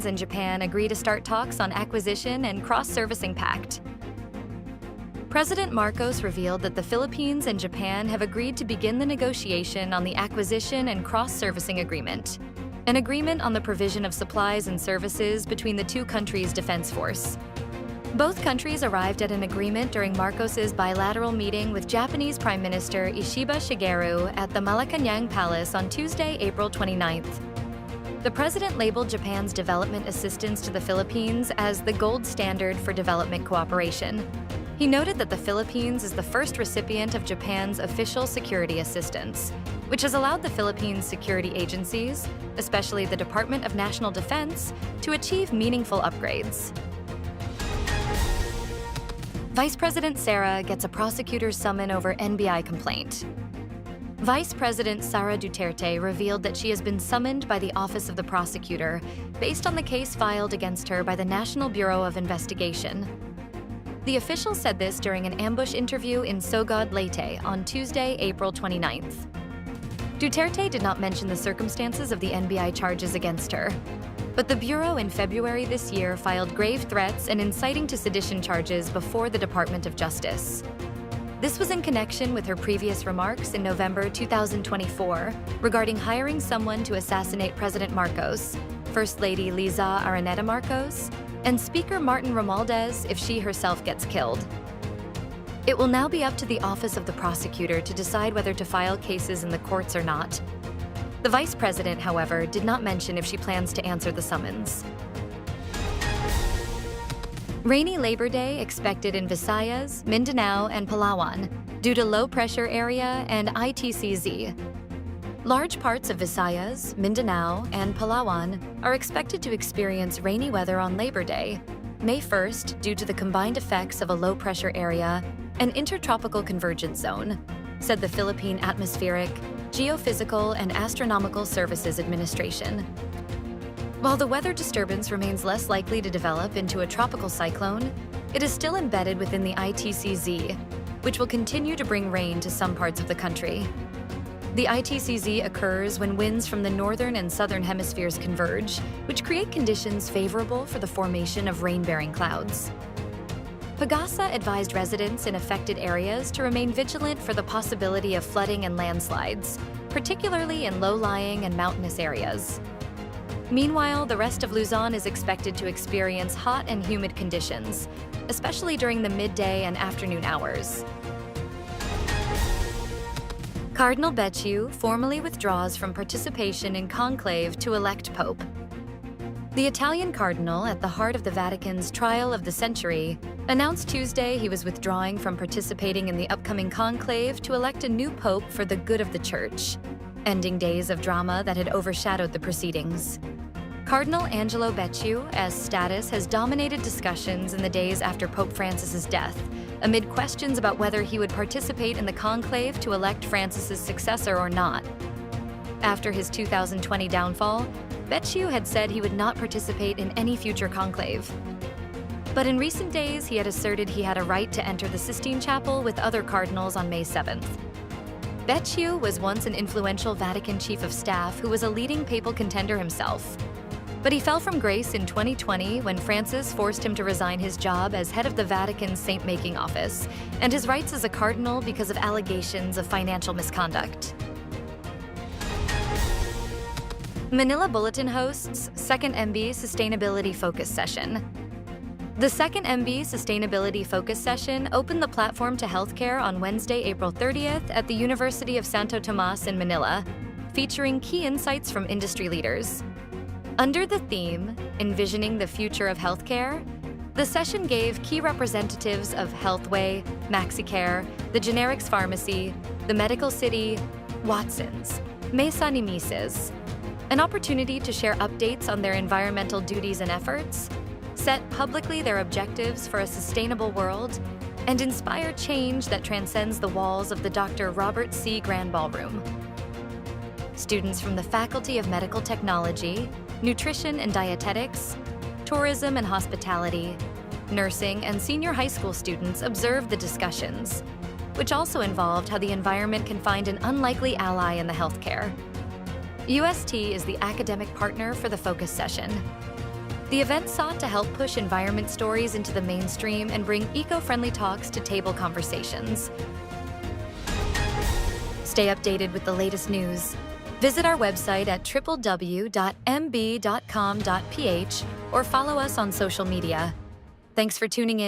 and Japan agree to start talks on acquisition and cross-servicing pact. President Marcos revealed that the Philippines and Japan have agreed to begin the negotiation on the acquisition and cross-servicing agreement, an agreement on the provision of supplies and services between the two countries' defense force. Both countries arrived at an agreement during Marcos's bilateral meeting with Japanese Prime Minister Ishiba Shigeru at the Malacañang Palace on Tuesday, April 29th. The president labeled Japan's development assistance to the Philippines as the gold standard for development cooperation. He noted that the Philippines is the first recipient of Japan's official security assistance, which has allowed the Philippines' security agencies, especially the Department of National Defense, to achieve meaningful upgrades. Vice President Sara gets a prosecutor's summon over NBI complaint. Vice President Sarah Duterte revealed that she has been summoned by the Office of the Prosecutor based on the case filed against her by the National Bureau of Investigation. The official said this during an ambush interview in Sogod, Leyte on Tuesday, April 29th. Duterte did not mention the circumstances of the NBI charges against her, but the Bureau in February this year filed grave threats and inciting to sedition charges before the Department of Justice. This was in connection with her previous remarks in November 2024 regarding hiring someone to assassinate President Marcos, First Lady Liza Araneta Marcos, and Speaker Martin Romualdez if she herself gets killed. It will now be up to the Office of the Prosecutor to decide whether to file cases in the courts or not. The Vice President, however, did not mention if she plans to answer the summons. Rainy Labor Day expected in Visayas, Mindanao, and Palawan due to low-pressure area and ITCZ. Large parts of Visayas, Mindanao, and Palawan are expected to experience rainy weather on Labor Day, May 1st, due to the combined effects of a low-pressure area and intertropical convergence zone, said the Philippine Atmospheric, Geophysical, and Astronomical Services Administration. While the weather disturbance remains less likely to develop into a tropical cyclone, it is still embedded within the ITCZ, which will continue to bring rain to some parts of the country. The ITCZ occurs when winds from the northern and southern hemispheres converge, which create conditions favorable for the formation of rain-bearing clouds. Pagasa advised residents in affected areas to remain vigilant for the possibility of flooding and landslides, particularly in low-lying and mountainous areas. Meanwhile, the rest of Luzon is expected to experience hot and humid conditions, especially during the midday and afternoon hours. Cardinal Becciu formally withdraws from participation in conclave to elect Pope. The Italian cardinal, at the heart of the Vatican's trial of the century, announced Tuesday he was withdrawing from participating in the upcoming conclave to elect a new pope for the good of the Church, ending days of drama that had overshadowed the proceedings. Cardinal Angelo Becciu's status has dominated discussions in the days after Pope Francis's death, amid questions about whether he would participate in the conclave to elect Francis's successor or not. After his 2020 downfall, Becciu had said he would not participate in any future conclave. But in recent days, he had asserted he had a right to enter the Sistine Chapel with other cardinals on May 7th. Becciu was once an influential Vatican chief of staff who was a leading papal contender himself. But he fell from grace in 2020 when Francis forced him to resign his job as head of the Vatican's saint-making office and his rights as a cardinal because of allegations of financial misconduct. Manila Bulletin hosts Second MB Sustainability Focus Session. The Second MB Sustainability Focus Session opened the platform to healthcare on Wednesday, April 30th at the University of Santo Tomas in Manila, featuring key insights from industry leaders. Under the theme, Envisioning the Future of Healthcare, the session gave key representatives of Healthway, MaxiCare, the Generics Pharmacy, the Medical City, Watsons, Mesa ni Mises, an opportunity to share updates on their environmental duties and efforts, set publicly their objectives for a sustainable world, and inspire change that transcends the walls of the Dr. Robert C. Grand Ballroom. Students from the Faculty of Medical Technology, Nutrition and Dietetics, Tourism and Hospitality, Nursing, and senior high school students observed the discussions, which also involved how the environment can find an unlikely ally in the healthcare. UST is the academic partner for the focus session. The event sought to help push environment stories into the mainstream and bring eco-friendly talks to table conversations. Stay updated with the latest news. Visit our website at www.mb.com.ph or follow us on social media. Thanks for tuning in.